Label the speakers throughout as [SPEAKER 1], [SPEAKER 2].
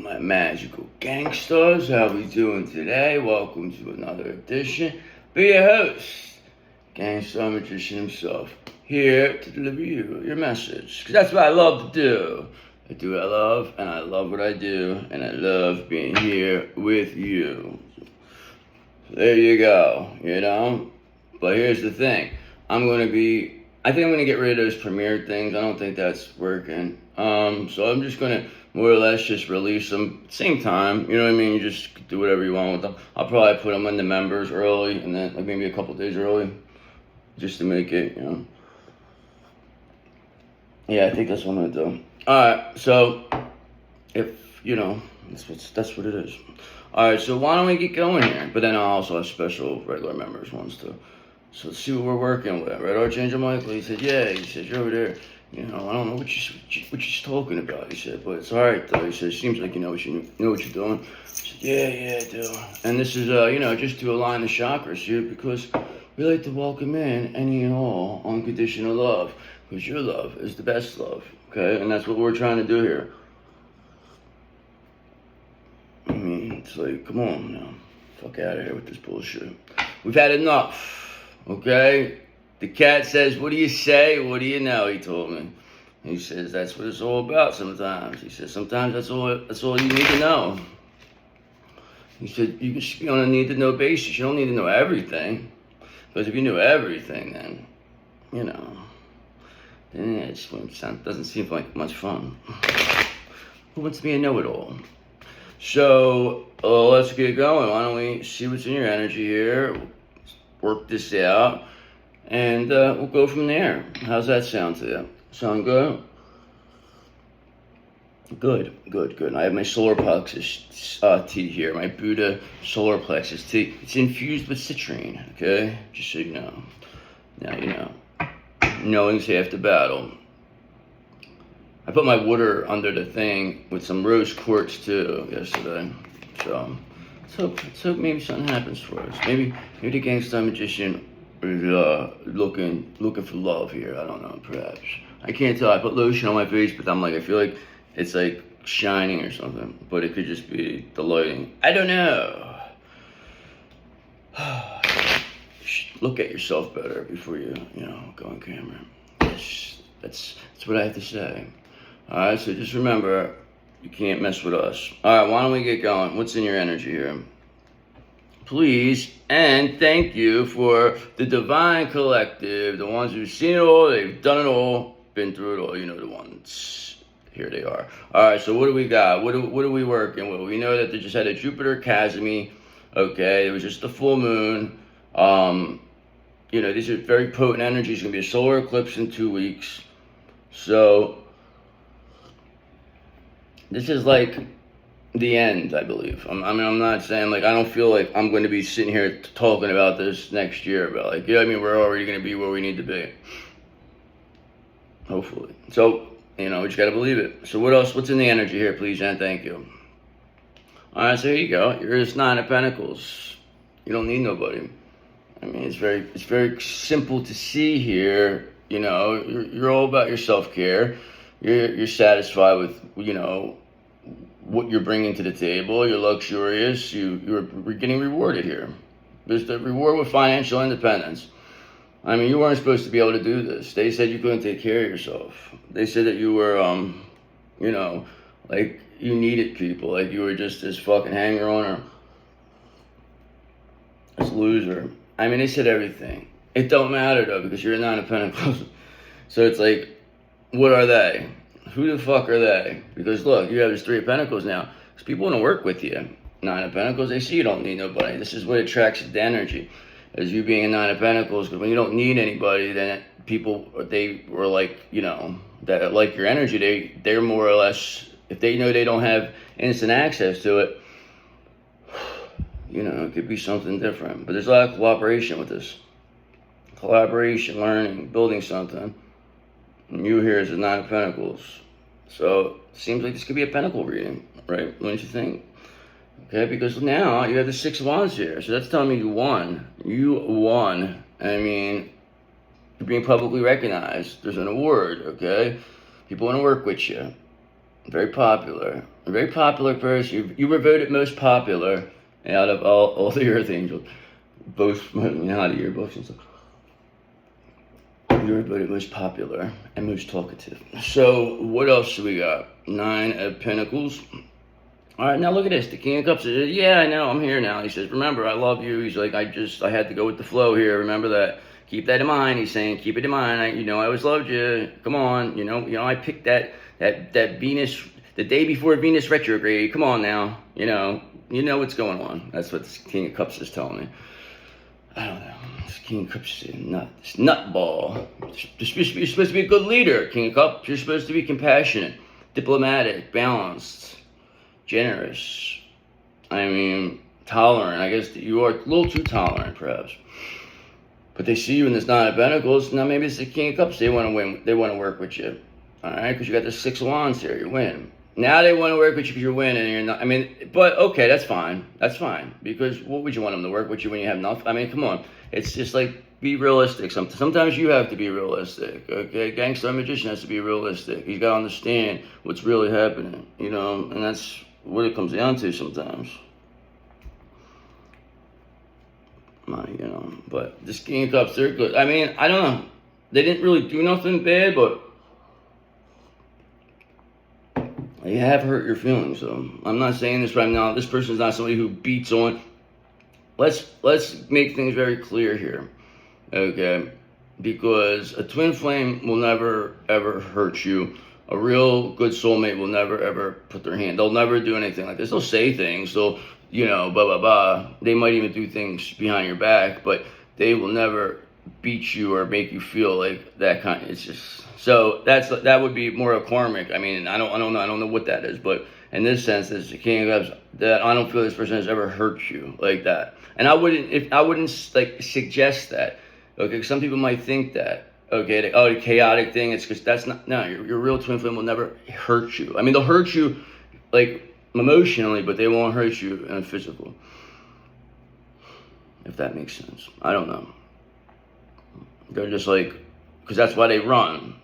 [SPEAKER 1] my magical gangsters. How we doing today? Welcome to another edition. Be your host, Gangster Magician himself, here to deliver you your message. Because that's what I love to do. I do what I love, and I love what I do, and I love being here with you. So there you go, you know? But here's the thing. I think I'm going to get rid of those premiere things. I don't think that's working. So I'm just going to more or less just release them at the same time. You know what I mean? You just do whatever you want with them. I'll probably put them in the members early and then like maybe a couple days early just to make it, you know. Yeah, I think that's what I'm going to do. Alright, so if, you know, that's what it is. Alright, so why don't we get going here? But then I also have special regular members ones too. So let's see what we're working with, right? Archangel Michael, he said, yeah, he said, you're over there. You know, I don't know what you're talking about, he said, but it's all right, though. He said, seems like you know what you're doing. I said, yeah, I do. And this is, you know, just to align the chakras here, because we like to welcome in any and all unconditional love, because your love is the best love, okay? And that's what we're trying to do here. I mean, it's like, come on now. Fuck out of here with this bullshit. We've had enough. Okay? The cat says, what do you say? What do you know? He told me. He says, that's what it's all about sometimes. He says, sometimes that's all you need to know. He said, you should be on a need to know basis. You don't need to know everything. Because if you knew everything, then, you know, then it just doesn't seem like much fun. Who wants to be a know-it-all? So, let's get going. Why don't we see what's in your energy here? Work this out, and we'll go from there. How's that sound to you? Sound good? Good. I have my solar plexus tea here, my Buddha solar plexus tea. It's infused with citrine, okay? Just so you know. Now you know. Knowing's half the battle. I put my water under the thing with some rose quartz too yesterday, so. Let's hope maybe something happens for us. Maybe the gangster magician is looking for love here. I don't know, perhaps. I can't tell. I put lotion on my face, but I feel like it's like shining or something. But it could just be the lighting. I don't know. You should look at yourself better before you go on camera. That's what I have to say. All right, so just remember. You can't mess with us. All right, why don't we get going? What's in your energy here? Please and thank you for the Divine Collective, the ones who've seen it all, they've done it all, been through it all. You know the ones. Here they are. All right, so what do we got? What are we working with? We know that they just had a Jupiter Chasmy. Okay, it was just the full moon. You know, these are very potent energies. It's going to be a solar eclipse in 2 weeks. So this is like the end, I believe. I'm not saying, like, I don't feel like I'm going to be sitting here talking about this next year, but, like, yeah, I mean, we're already going to be where we need to be. Hopefully. So, you know, we just got to believe it. So what else? What's in the energy here, please, and thank you. All right, so here you go. Here's Nine of Pentacles. You don't need nobody. I mean, it's very simple to see here. You know, you're all about your self-care. You're satisfied with, you know, what you're bringing to the table. You're luxurious. You're getting rewarded here. There's the reward with financial independence. I mean, you weren't supposed to be able to do this. They said you couldn't take care of yourself. They said that you were, you know, like you needed people. Like you were just this fucking hanger-on or this loser. I mean, they said everything. It don't matter though because you're a Nine of Pentacles. So it's like, what are they? Who the fuck are they? Because look, you have this Three of Pentacles now. Because people want to work with you. Nine of Pentacles, they see you don't need nobody. This is what attracts the energy. As you being a Nine of Pentacles, because when you don't need anybody, then people, they were like, you know, that like your energy, they're more or less, if they know they don't have instant access to it, you know, it could be something different. But there's a lot of cooperation with this. Collaboration, learning, building something. And you here is a Nine of Pentacles. So, it seems like this could be a Pentacle reading, right? Don't you think? Okay, because now you have the Six of Wands here. So that's telling me you won. You won. I mean, you're being publicly recognized. There's an award, okay? People want to work with you. Very popular. A very popular person. You were voted most popular out of all the Earth Angels. Both, you know how the yearbooks and stuff. You were voted most popular and most talkative. So, what else do we got? 9 of Pentacles. All right, now look at this. The King of Cups says, yeah, I know, I'm here now. He says, remember, I love you. He's like, I had to go with the flow here. Remember that. Keep that in mind. He's saying, keep it in mind. I always loved you. Come on. I picked that Venus, the day before Venus retrograde. Come on now. You know what's going on. That's what the King of Cups is telling me. I don't know. This King of Cups is this nutball. You're supposed to be a good leader, King of Cups. You're supposed to be compassionate, diplomatic, balanced, generous. Tolerant. I guess you are a little too tolerant, perhaps. But they see you in this 9 of Pentacles. Now maybe it's the King of Cups. They want to win. They want to work with you. All right, because you got the 6 of Wands here. You're winning. Now they want to work with you because you're winning. And you're not. But okay, that's fine. That's fine. Because what would you want them to work with you when you have nothing? Come on. It's just like, be realistic. Sometimes you have to be realistic. Okay, Gangster Magician has to be realistic. He's got to understand what's really happening. And that's what it comes down to sometimes. But this King of Cups, they're good. I don't know. They didn't really do nothing bad, but they have hurt your feelings. So I'm not saying this right now. This person's not somebody who beats on. Let's make things very clear here, okay? Because a twin flame will never ever hurt you. A real good soulmate will never ever put their hand. They'll never do anything like this. They'll say things. They'll blah, blah, blah. They might even do things behind your back, but they will never beat you or make you feel like that kind. It's just, so that would be more a karmic. I don't know what that is, but in this sense, this King of Cups, that I don't feel this person has ever hurt you like that. And I wouldn't suggest that. Okay, some people might think that. Okay, the chaotic thing. It's because that's not. No, your real twin flame will never hurt you. They'll hurt you like emotionally, but they won't hurt you in a physical. If that makes sense. I don't know. They're just like, because that's why they run.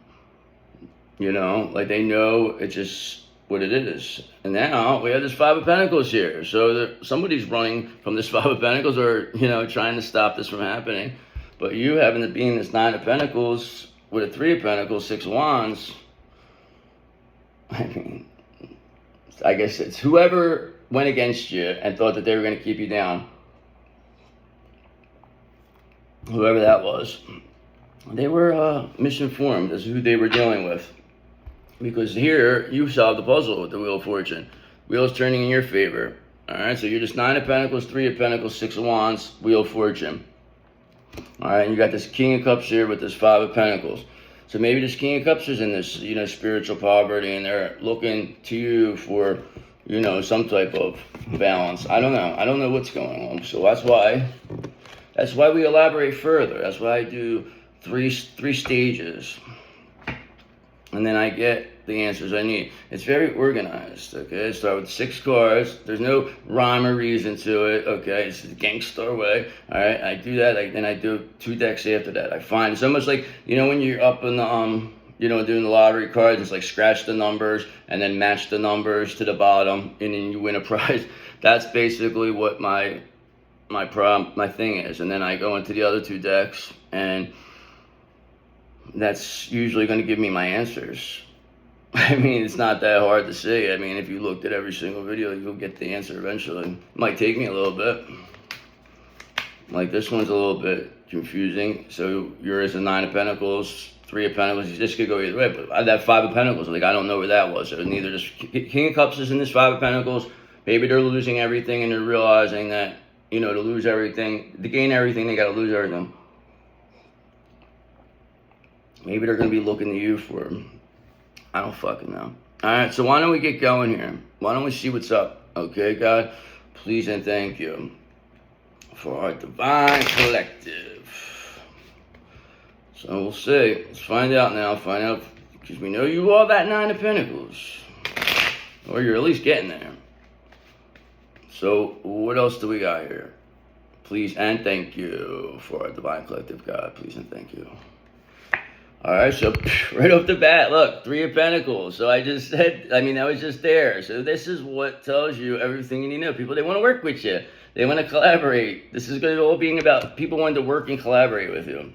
[SPEAKER 1] They know it's just what it is. And now we have this 5 of Pentacles here. So somebody's running from this 5 of Pentacles or, trying to stop this from happening. But you happen to be in this 9 of Pentacles with a 3 of Pentacles, 6 of Wands. I guess it's whoever went against you and thought that they were going to keep you down. Whoever that was. They were misinformed as to who they were dealing with. Because here, you solved the puzzle with the Wheel of Fortune. Wheel's turning in your favor. Alright, so you're just 9 of Pentacles, 3 of Pentacles, 6 of Wands, Wheel of Fortune. Alright, and you got this King of Cups here with this 5 of Pentacles. So maybe this King of Cups is in this, spiritual poverty, and they're looking to you for, some type of balance. I don't know. I don't know what's going on. So that's why we elaborate further. That's why I do three stages. And then I get the answers I need. It's very organized, okay? I start with 6 cards. There's no rhyme or reason to it, okay? It's the gangster way, all right? I do that, then I do 2 decks after that. I find it's almost like, when you're up in the, doing the lottery cards, it's like scratch the numbers and then match the numbers to the bottom, and then you win a prize. That's basically what my thing is. And then I go into the other 2 decks, and that's usually going to give me my answers. It's not that hard to see. If you looked at every single video, you'll get the answer eventually. It might take me a little bit. Like this one's a little bit confusing. So yours is 9 of Pentacles, 3 of Pentacles. You just could go either way. But that 5 of Pentacles, I don't know where that was. So neither this King of Cups is in this 5 of Pentacles. Maybe they're losing everything and they're realizing that, to lose everything, to gain everything, they got to lose everything. Maybe they're going to be looking to you for, I don't fucking know. All right, so why don't we get going here? Why don't we see what's up? Okay, God, please and thank you for our divine collective. So we'll see. Let's find out now. Find out, because we know you are that 9 of Pentacles. Or you're at least getting there. So what else do we got here? Please and thank you for our divine collective, God. Please and thank you. All right, so right off the bat, look, 3 of Pentacles. So I just said, I mean, that was just there. So this is what tells you everything you need to know. People, they want to work with you. They want to collaborate. This is going to all being about people wanting to work and collaborate with you.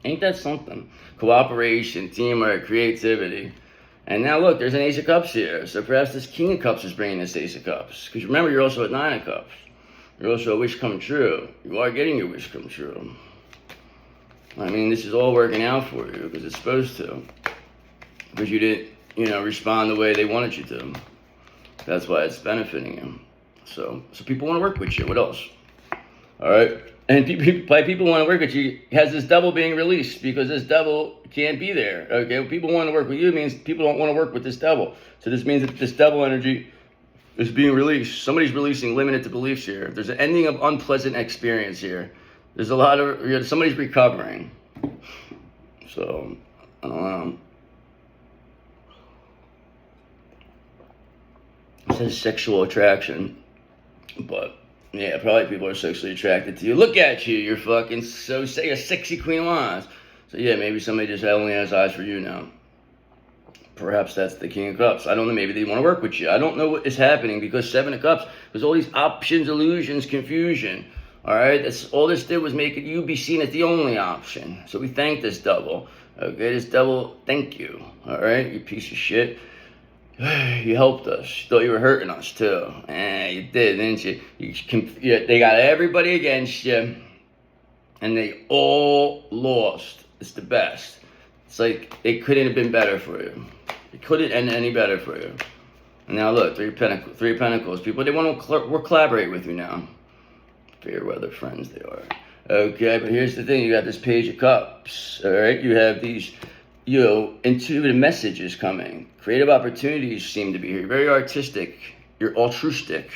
[SPEAKER 1] Ain't that something? Cooperation, teamwork, creativity. And now look, there's an Ace of Cups here. So perhaps this King of Cups is bringing this Ace of Cups. Because remember, you're also at 9 of Cups. You're also a wish come true. You are getting your wish come true. I mean, this is all working out for you because it's supposed to. Because you didn't, respond the way they wanted you to. That's why it's benefiting you. So people want to work with you. What else? All right. And people want to work with you has this devil being released because this devil can't be there. Okay. When people want to work with you, it means people don't want to work with this devil. So this means that this devil energy is being released. Somebody's releasing limited beliefs here. There's an ending of unpleasant experience here. There's a lot of, somebody's recovering. So, I don't know. It says sexual attraction. But, yeah, probably people are sexually attracted to you. Look at you. You're fucking you're a sexy Queen of Wands. So, yeah, maybe somebody just only has eyes for you now. Perhaps that's the King of Cups. I don't know. Maybe they want to work with you. I don't know what is happening because 7 of Cups. There's all these options, illusions, confusion. All right, that's all this did was make you be seen as the only option. So we thank this devil. Okay, this devil, thank you. All right, you piece of shit. You helped us. You thought you were hurting us too. You did, didn't you? They got everybody against you, and they all lost. It's the best. It's like it couldn't have been better for you. It couldn't end any better for you. And now look, 3 of Pentacles. People, they want to collaborate with you now. Fair weather friends they are. Okay, but here's the thing. You got this Page of Cups. All right, you have these, intuitive messages coming. Creative opportunities seem to be here. You're very artistic. You're altruistic.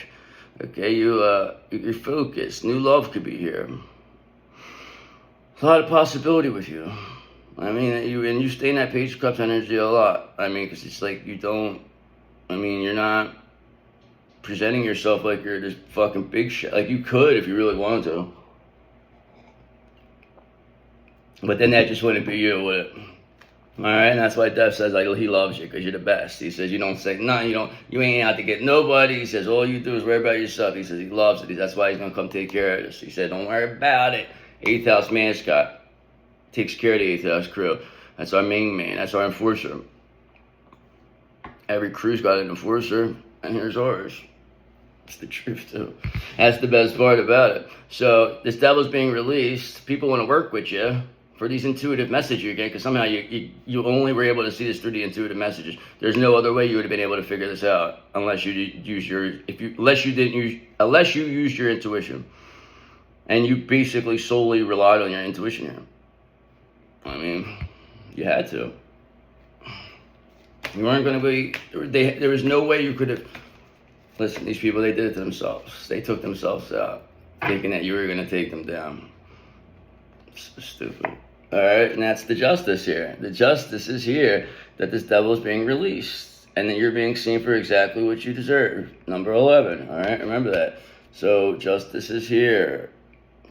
[SPEAKER 1] Okay, you're focused. New love could be here. A lot of possibility with you. I mean, you stay in that Page of Cups energy a lot. I mean, because it's like you're not presenting yourself like you're this fucking big shit. Like you could if you really wanted to. But then that just wouldn't be you, would it? Alright, and that's why Death says like he loves you because you're the best. He says you don't say nothing, you ain't out to get nobody. He says all you do is worry about yourself. He says he loves it. That's why he's gonna come take care of this. He said, don't worry about it. 8th house mascot takes care of the 8th house crew. That's our main man, that's our enforcer. Every crew's got an enforcer, and here's ours. It's the truth too. That's the best part about it. So this devil's being released. People want to work with you for these intuitive messages you get, because somehow you only were able to see this through the intuitive messages. There's no other way you would have been able to figure this out unless you used your intuition, and you basically solely relied on your intuition here. I mean, you had to. You weren't going to be. There was no way you could have. Listen, these people, they did it to themselves. They took themselves out, thinking that you were going to take them down. So stupid. All right, and that's the justice here. The justice is here that this devil is being released, and that you're being seen for exactly what you deserve. Number 11, all right? Remember that. So justice is here.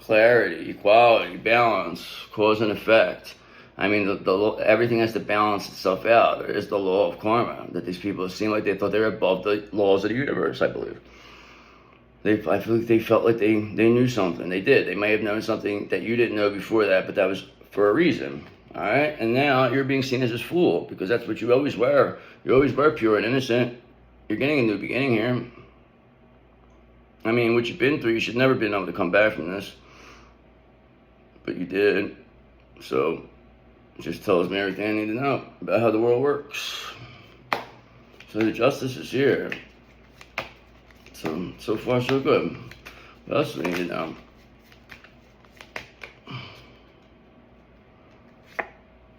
[SPEAKER 1] Clarity, equality, balance, cause and effect. I mean, everything has to balance itself out. There is the law of karma that these people seem like they thought they were above the laws of the universe, I believe. I feel like they felt like they knew something. They did. They may have known something that you didn't know before that, but that was for a reason. All right? And now you're being seen as this fool because that's what you always were. You always were pure and innocent. You're getting a new beginning here. I mean, what you've been through, you should never have been able to come back from this. But you did. So it just tells me everything I need to know about how the world works. So the justice is here. So far so good. What else do we need to know?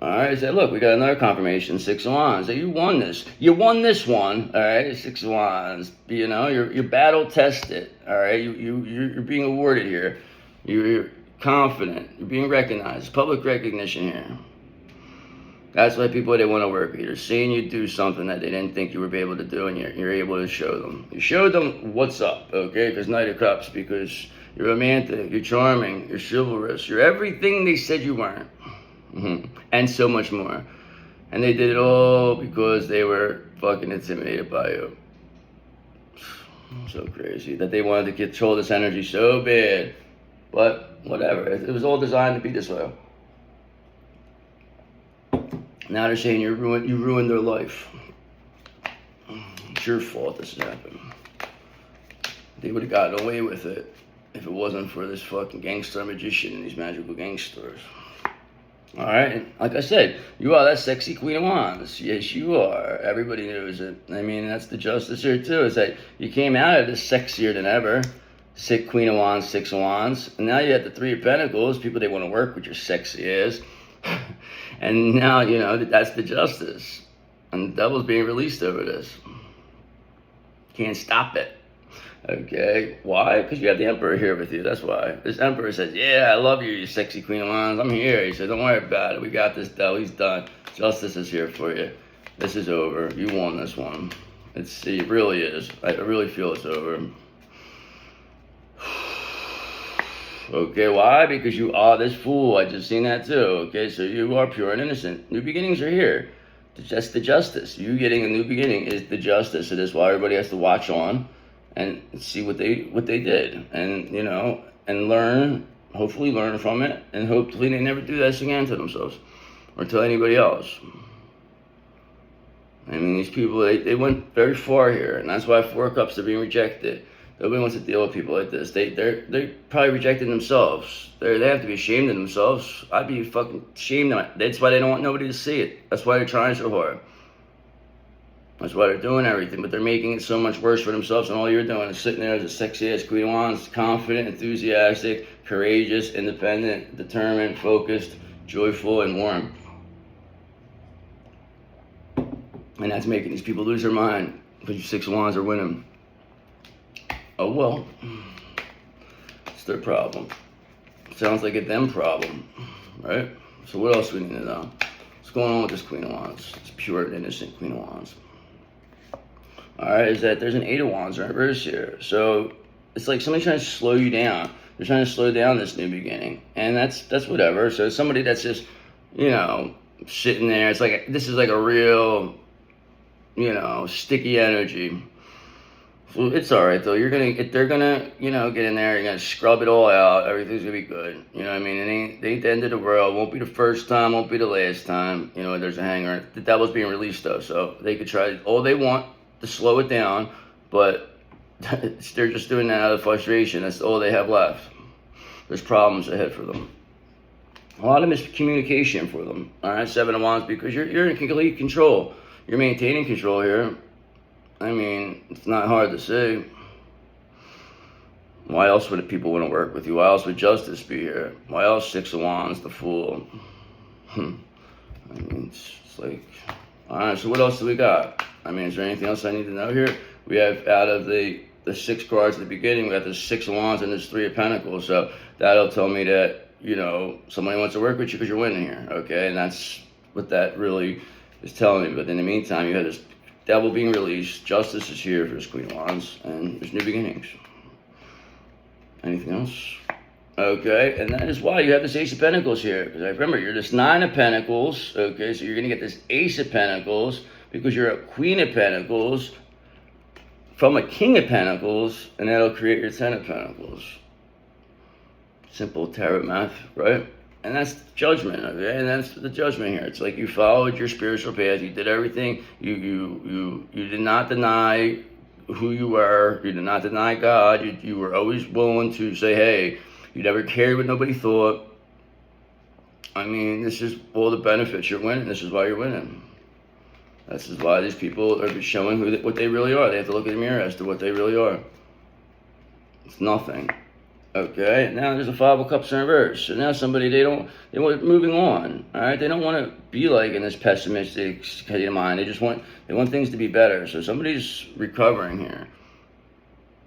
[SPEAKER 1] Alright, so look, we got another confirmation, 6 of Wands. So you won this. You won this one, alright, 6 of Wands. You're battle tested, alright? You're being awarded here. You're confident. You're being recognized. Public recognition here. That's why people, they want to work with you. They're seeing you do something that they didn't think you would be able to do, and you're able to show them. You showed them what's up, okay? Because Knight of Cups, because you're romantic, you're charming, you're chivalrous, you're everything they said you weren't. And so much more. And they did it all because they were fucking intimidated by you. So crazy that they wanted to control this energy so bad. But whatever, it was all designed to be this way. Now they're saying you ruined their life. It's your fault this has happened. They would have gotten away with it if it wasn't for this fucking gangster magician and these magical gangsters. Alright, and like I said, you are that sexy Queen of Wands. Yes, you are. Everybody knows it. I mean, that's the justice here too. It's like you came out of this sexier than ever. Queen of Wands, Six of Wands. And now you have the Three of Pentacles. People, they want to work with your sexy ass. And now, you know, that's the justice. And the devil's being released over this. Can't stop it. Okay, why? Because you have the Emperor here with you, that's why. This Emperor says, yeah, I love you, you sexy Queen of Wands, I'm here. He said, don't worry about it, we got this, devil, he's done. Justice is here for you. This is over, you won this one. It really is, I really feel it's over. Okay, why? Because you are this fool, I just seen that too. Okay, so you are pure and innocent. New beginnings are here. That's the justice. You getting a new beginning is the justice. It is why everybody has to watch on and see what they did, and you know, and learn, hopefully learn from it, and hopefully they never do this again to themselves or to anybody else. I mean, these people, they went very far here, and that's why Four Cups are being rejected. Nobody wants to deal with people like this. They probably rejected themselves. They have to be ashamed of themselves. I'd be fucking ashamed of it. That's why they don't want nobody to see it. That's why they're trying so hard. That's why they're doing everything, but they're making it so much worse for themselves, and all you're doing is sitting there as a sexy-ass Queen of Wands, confident, enthusiastic, courageous, independent, determined, focused, joyful, and warm. And that's making these people lose their mind, because you Six of Wands are winning. Oh well, it's their problem. Sounds like a them problem, right? So what else do we need to know? What's going on with this Queen of Wands? It's pure and innocent Queen of Wands. Alright, is that there's an Eight of Wands in reverse here. So it's like somebody's trying to slow you down. They're trying to slow down this new beginning. And that's whatever. So somebody that's just, you know, sitting there. It's like, this is like a real, you know, sticky energy. So it's alright though. They're gonna, you know, get in there, you're gonna scrub it all out, everything's gonna be good. You know what I mean? It ain't the end of the world. Won't be the first time, won't be the last time. You know, there's a hanger. The devil's being released though, so they could try all they want to slow it down, but they're just doing that out of frustration. That's all they have left. There's problems ahead for them. A lot of miscommunication for them. Alright, Seven of Wands, because you're in complete control. You're maintaining control here. I mean, it's not hard to see. Why else would people want to work with you? Why else would justice be here? Why else Six of Wands, the Fool? I mean, it's like, alright, so what else do we got? I mean, is there anything else I need to know here? We have, out of the 6 cards at the beginning, we have the Six of Wands and this Three of Pentacles. So that'll tell me that, you know, somebody wants to work with you because you're winning here, okay? And that's what that really is telling me. But in the meantime, you have this devil being released. Justice is here for this Queen of Wands, and there's new beginnings. Anything else? Okay, and that is why you have this Ace of Pentacles here. Because I remember, you're this Nine of Pentacles, okay? So you're going to get this Ace of Pentacles because you're a Queen of Pentacles from a King of Pentacles, and that'll create your Ten of Pentacles. Simple tarot math, right? And that's judgment, okay? And that's the judgment here. It's like you followed your spiritual path. You did everything. You did not deny who you were. You did not deny God. You were always willing to say, hey, you never cared what nobody thought. I mean, this is all the benefits you're winning. This is why you're winning. This is why these people are showing what they really are. They have to look in the mirror as to what they really are. It's nothing. Okay, now there's a Five of Cups in reverse. So now somebody, they want moving on. All right, they don't want to be like in this pessimistic state of mind. They want things to be better. So somebody's recovering here.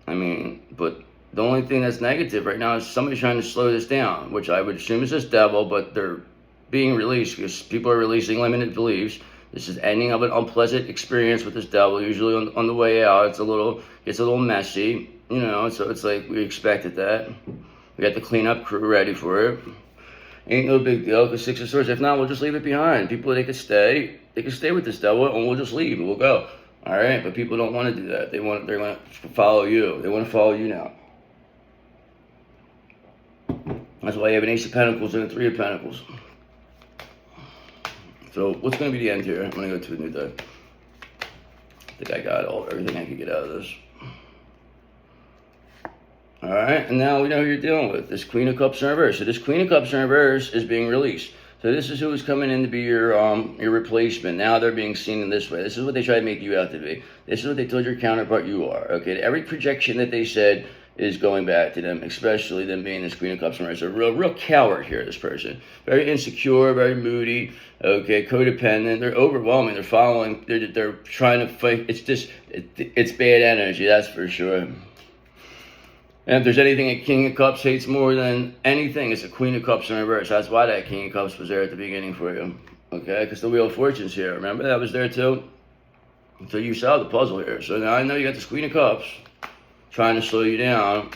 [SPEAKER 1] I mean, but the only thing that's negative right now is somebody trying to slow this down, which I would assume is this devil, but they're being released because people are releasing limited beliefs. This is ending of an unpleasant experience with this devil. Usually on the way out, it's a little messy. You know, so it's like we expected that. We got the cleanup crew ready for it. Ain't no big deal, because Six of Swords. If not, we'll just leave it behind. People, they could stay with this devil, and we'll just leave, and we'll go. All right? But people don't want to do that. They're going to follow you. They want to follow you now. That's why you have an Ace of Pentacles and a Three of Pentacles. So what's going to be the end here? I'm going to go to a new day. I think I got everything I could get out of this. All right, and now we know who you're dealing with. This Queen of Cups in reverse. So this Queen of Cups in reverse is being released. So this is who is coming in to be your replacement. Now they're being seen in this way. This is what they try to make you out to be. This is what they told your counterpart you are. Okay, every projection that they said is going back to them, especially them being this Queen of Cups in reverse. A real coward here, this person. Very insecure, very moody, okay, codependent. They're overwhelming. They're following. They're trying to fight. It's bad energy, that's for sure. And if there's anything a King of Cups hates more than anything, it's a Queen of Cups in reverse. That's why that King of Cups was there at the beginning for you. Okay? Because the Wheel of Fortune's here. Remember that was there too? So you solved the puzzle here. So now I know you got this Queen of Cups trying to slow you down,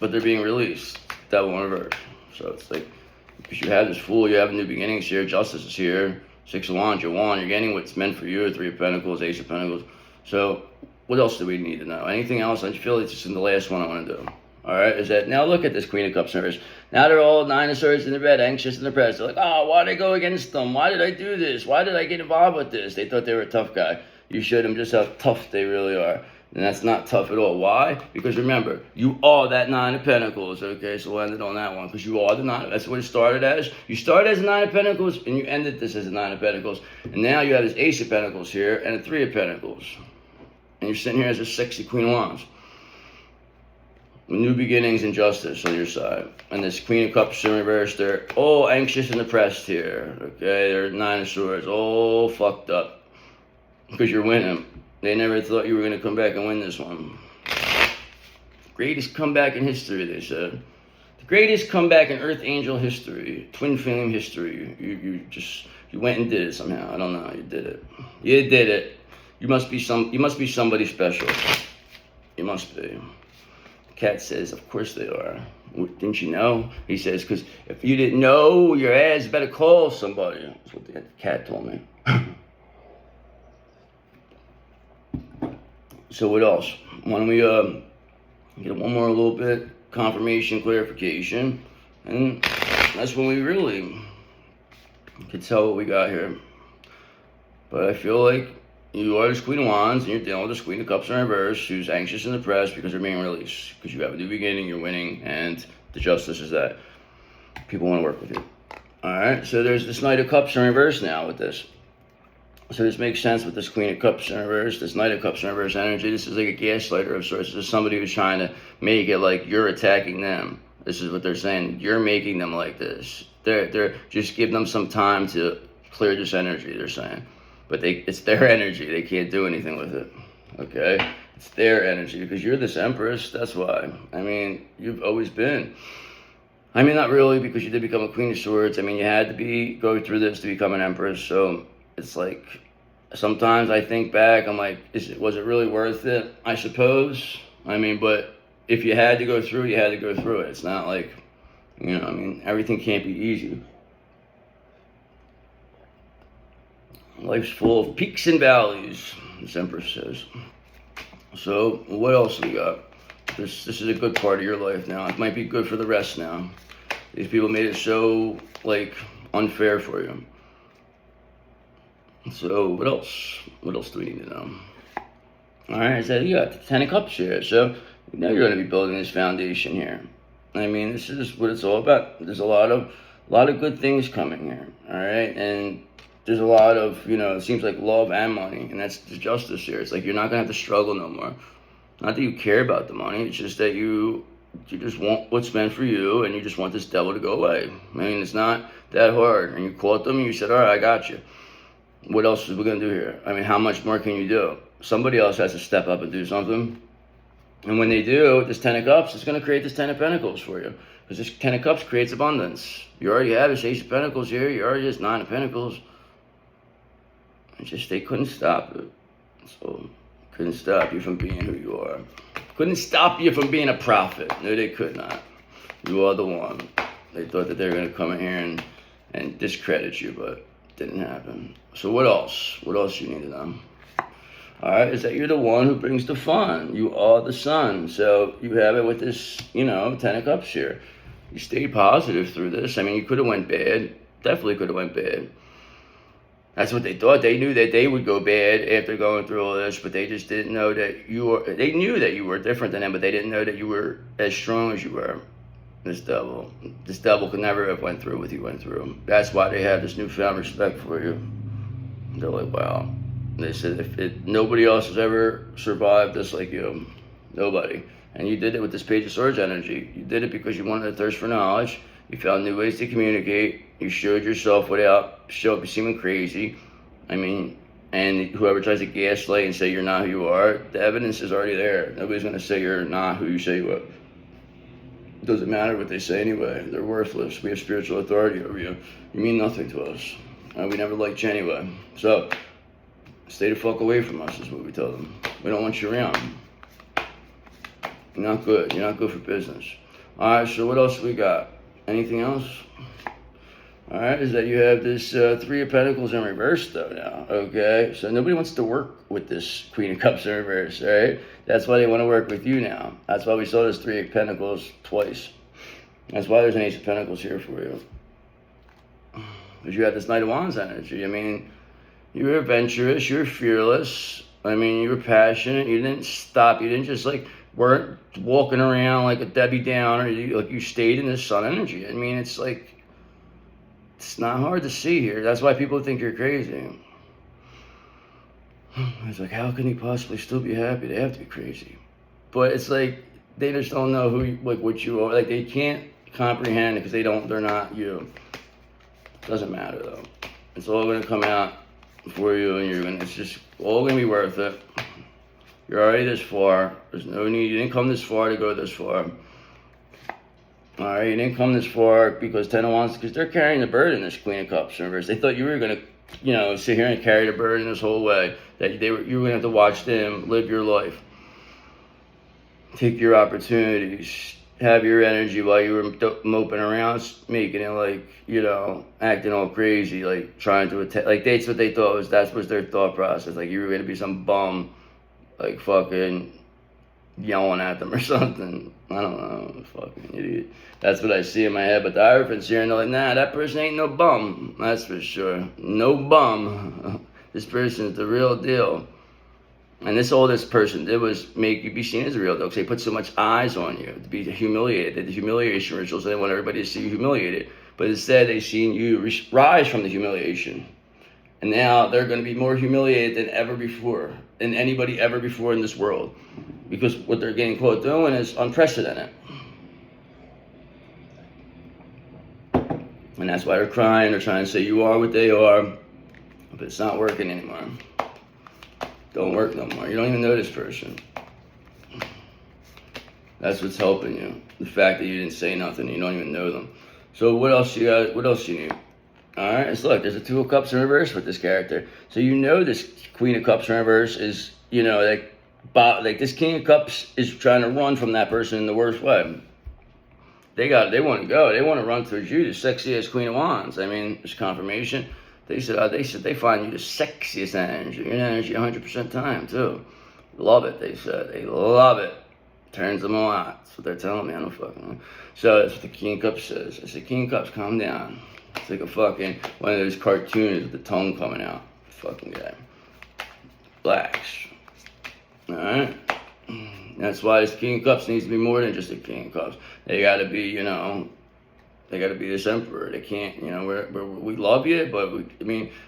[SPEAKER 1] but they're being released. Devil in reverse. So it's like, because you have this Fool, you have new beginnings here, Justice is here, Six of Wands, you're getting what's meant for you, Three of Pentacles, Ace of Pentacles. So what else do we need to know? Anything else? I feel it's just in the last one I want to do. All right, is that now look at this Queen of Cups in reverse. Now they're all Nine of Swords in the bed, anxious and depressed. They're like, oh, why did I go against them? Why did I do this? Why did I get involved with this? They thought they were a tough guy. You showed them just how tough they really are. And that's not tough at all. Why? Because remember, you are that Nine of Pentacles. Okay, so we'll end it on that one. Because you are the Nine. That's what it started as. You started as a Nine of Pentacles, and you ended this as a Nine of Pentacles. And now you have this Ace of Pentacles here, and a Three of Pentacles. And you're sitting here as a sexy Queen of Wands. With new beginnings and justice on your side. And this Queen of Cups in reverse, they're all anxious and depressed here. Okay, they're Nine of Swords, all fucked up. Because you're winning. They never thought you were going to come back and win this one. Greatest comeback in history, they said. The greatest comeback in Earth Angel history. Twin flame history. You went and did it somehow. I don't know. You did it. You did it. You must be somebody special. You must be. Cat says, of course they are. Didn't you know? He says, because if you didn't know your ass, you better call somebody. That's what the cat told me. So what else? Why don't we get one more little bit, confirmation, clarification, and that's when we really can tell what we got here. But I feel like you are this Queen of Wands, and you're dealing with this Queen of Cups in reverse, who's anxious and depressed because they're being released. Because you have a new beginning, you're winning, and the justice is that people want to work with you. Alright, so there's this Knight of Cups in reverse now with this. So this makes sense with this Queen of Cups in reverse, this Knight of Cups in reverse energy. This is like a gaslighter of sorts. This is somebody who's trying to make it like you're attacking them. This is what they're saying. You're making them like this. They're just give them some time to clear this energy, they're saying. But it's their energy. They can't do anything with it. Okay? It's their energy because you're this Empress. That's why. I mean, you've always been. I mean, not really, because you did become a Queen of Swords. I mean, you had to go through this to become an Empress. So it's like, sometimes I think back, I'm like, was it really worth it? I suppose. I mean, but if you had to go through it, you had to go through it. It's not like, you know, I mean, everything can't be easy. Life's full of peaks and valleys, this Empress says. So, what else we got? This is a good part of your life now. It might be good for the rest now. These people made it so, like, unfair for you. So, what else? What else do we need to know? Alright, so you got the Ten of Cups here. So, you know you're going to be building this foundation here. I mean, this is what it's all about. There's a lot of good things coming here. Alright, and there's a lot of, you know, it seems like love and money, and that's the justice here. It's like you're not going to have to struggle no more. Not that you care about the money, it's just that you just want what's meant for you, and you just want this devil to go away. I mean, it's not that hard. And you caught them, and you said, all right, I got you. What else are we going to do here? I mean, how much more can you do? Somebody else has to step up and do something. And when they do, this Ten of Cups is going to create this Ten of Pentacles for you. Because this Ten of Cups creates abundance. You already have this Ace of Pentacles here. You already have this Nine of Pentacles. It's just they couldn't stop it. So, couldn't stop you from being who you are. Couldn't stop you from being a prophet. No, they could not. You are the one. They thought that they were going to come in here and discredit you, but it didn't happen. So what else? What else you need to know? All right, is that you're the one who brings the fun. You are the sun. So you have it with this, Ten of Cups here. You stayed positive through this. I mean, you could have went bad. Definitely could have went bad. That's what they thought. They knew that they would go bad after going through all this, but they just didn't know that you were. They knew that you were different than them, but they didn't know that you were as strong as you were. This devil could never have went through what you went through. That's why they have this newfound respect for you. They're like, wow. They said nobody else has ever survived this like you. Nobody. And you did it with this Page of Swords energy. You did it because you wanted a thirst for knowledge. You found new ways to communicate. You showed yourself without seeming crazy. I mean, and whoever tries to gaslight and say you're not who you are, the evidence is already there. Nobody's going to say you're not who you say you are. It doesn't matter what they say anyway. They're worthless. We have spiritual authority over you. You mean nothing to us. And we never liked you anyway. So, stay the fuck away from us is what we tell them. We don't want you around. You're not good. You're not good for business. Alright, so what else we got? Anything else? Alright, is that you have this Three of Pentacles in reverse though now. Okay, so nobody wants to work with this Queen of Cups in reverse, alright? That's why they want to work with you now. That's why we saw this Three of Pentacles twice. That's why there's an Ace of Pentacles here for you. Because you have this Knight of Wands energy. I mean, you were adventurous, you were fearless. I mean, you were passionate. You didn't stop. You didn't just weren't walking around like a Debbie Downer. You stayed in this sun energy. I mean, it's not hard to see here. That's why people think you're crazy. It's like, how can he possibly still be happy? They have to be crazy. But it's like, they just don't know what you are. Like, they can't comprehend it because they're not you. Doesn't matter though. It's all gonna come out for you, and it's just all gonna be worth it. You're already this far. There's no need. You didn't come this far to go this far. All right, you didn't come this far because Ten of Wands, because they're carrying the burden, this Queen of Cups in reverse. They thought you were gonna, sit here and carry the burden this whole way. That you were gonna have to watch them live your life, take your opportunities, have your energy while you were moping around, making it acting all crazy, trying to attack. That's what they thought that was their thought process. Like you were gonna be some bum, fucking yelling at them or something. I don't know, fucking idiot. That's what I see in my head. But the Hierophant's here and they're like, nah, that person ain't no bum. That's for sure. No bum. This person's the real deal. And all this person did was make you be seen as a real deal because they put so much eyes on you to be humiliated. The humiliation rituals, they want everybody to see you humiliated. But instead, they've seen you rise from the humiliation. And now they're going to be more humiliated than ever before, than anybody ever before in this world. Because what they're getting caught doing is unprecedented. And that's why they're crying. They're trying to say you are what they are. But it's not working anymore. Don't work no more. You don't even know this person. That's what's helping you. The fact that you didn't say nothing. You don't even know them. So what else you got? What else you need? Alright, let's look. There's a Two of Cups in reverse with this character. So this Queen of Cups in reverse is, this King of Cups is trying to run from that person in the worst way. They want to go. They want to run towards you, the sexiest Queen of Wands. I mean, there's confirmation. They said they find you the sexiest energy. Your energy 100% time, too. Love it, they said. They love it. Turns them all out. That's what they're telling me. I don't fucking know. So that's what the King of Cups says. I said, King of Cups, calm down. It's like one of those cartoons with the tongue coming out. Fucking guy. Blacks. Alright? That's why this King of Cups needs to be more than just a King of Cups. They gotta be, they gotta be this emperor. They can't, we love you, but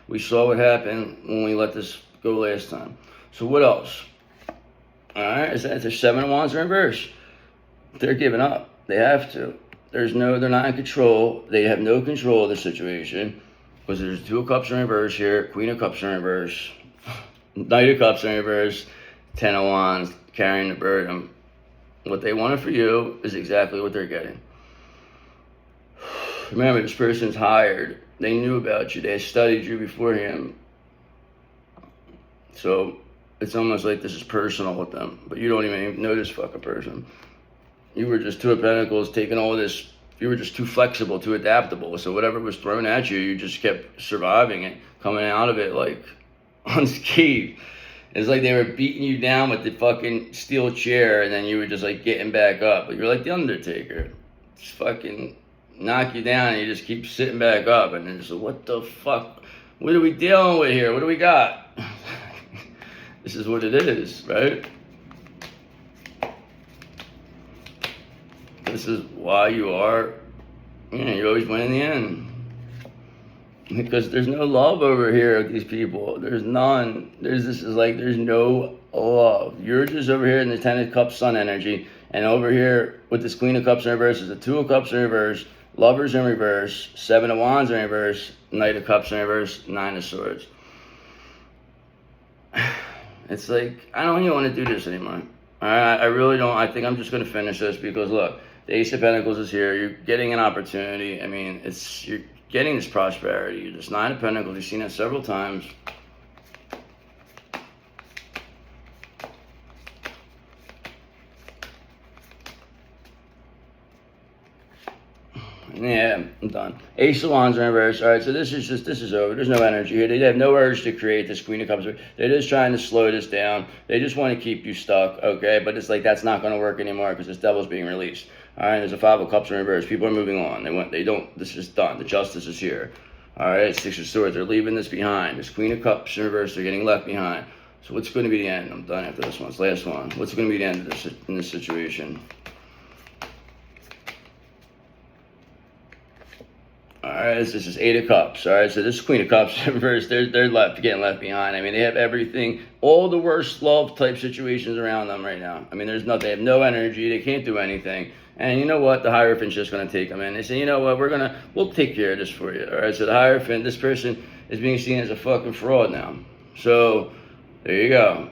[SPEAKER 1] we saw what happened when we let this go last time. So what else? Alright, there's Seven of Wands in reverse. They're giving up. They have to. They're not in control. They have no control of the situation. Because there's Two of Cups in reverse here, Queen of Cups in reverse, Knight of Cups in reverse, Ten of Wands, carrying the burden. What they wanted for you is exactly what they're getting. Remember, this person's hired. They knew about you. They studied you beforehand. So it's almost like this is personal with them. But you don't even know this fucking person. You were just Two of Pentacles taking all this You were just too flexible, too adaptable. So whatever was thrown at you, you just kept surviving it, coming out of it like unscathed. It's like they were beating you down with the fucking steel chair, and then you were just like getting back up. But you're like the Undertaker. Just fucking knock you down, and you just keep sitting back up. And then just like, what the fuck? What are we dealing with here? What do we got? This is what it is, right? This is why you are, you always win in the end. Because there's no love over here with these people. There's none. There's no love. You're just over here in the Ten of Cups Sun energy, and over here with this Queen of Cups in reverse is the Two of Cups in reverse, Lovers in reverse, Seven of Wands in reverse, Knight of Cups in reverse, Nine of Swords. It's like, I don't even want to do this anymore. I really don't. I think I'm just going to finish this because, look, the Ace of Pentacles is here. You're getting an opportunity. I mean, you're getting this prosperity. You're this Nine of Pentacles. You've seen it several times. Yeah, I'm done. Ace of Wands in reverse. All right, so this is over. There's no energy here. They have no urge to create this Queen of Cups. They're just trying to slow this down. They just want to keep you stuck, okay? But it's like that's not going to work anymore because this devil's being released. All right, there's a Five of Cups in reverse. People are moving on. This is done. The justice is here. All right, Six of Swords. They're leaving this behind. This Queen of Cups in reverse. They're getting left behind. So what's going to be the end? I'm done after this one. It's the last one. What's going to be the end of this in this situation? All right, this is Eight of Cups. All right, so this is Queen of Cups in reverse. They're getting left behind. I mean, they have everything, all the worst love type situations around them right now. I mean, there's nothing. They have no energy. They can't do anything. And you know what? The Hierophant's just going to take them in. They say, you know what? We'll take care of this for you. All right, so the Hierophant, this person is being seen as a fucking fraud now. So there you go.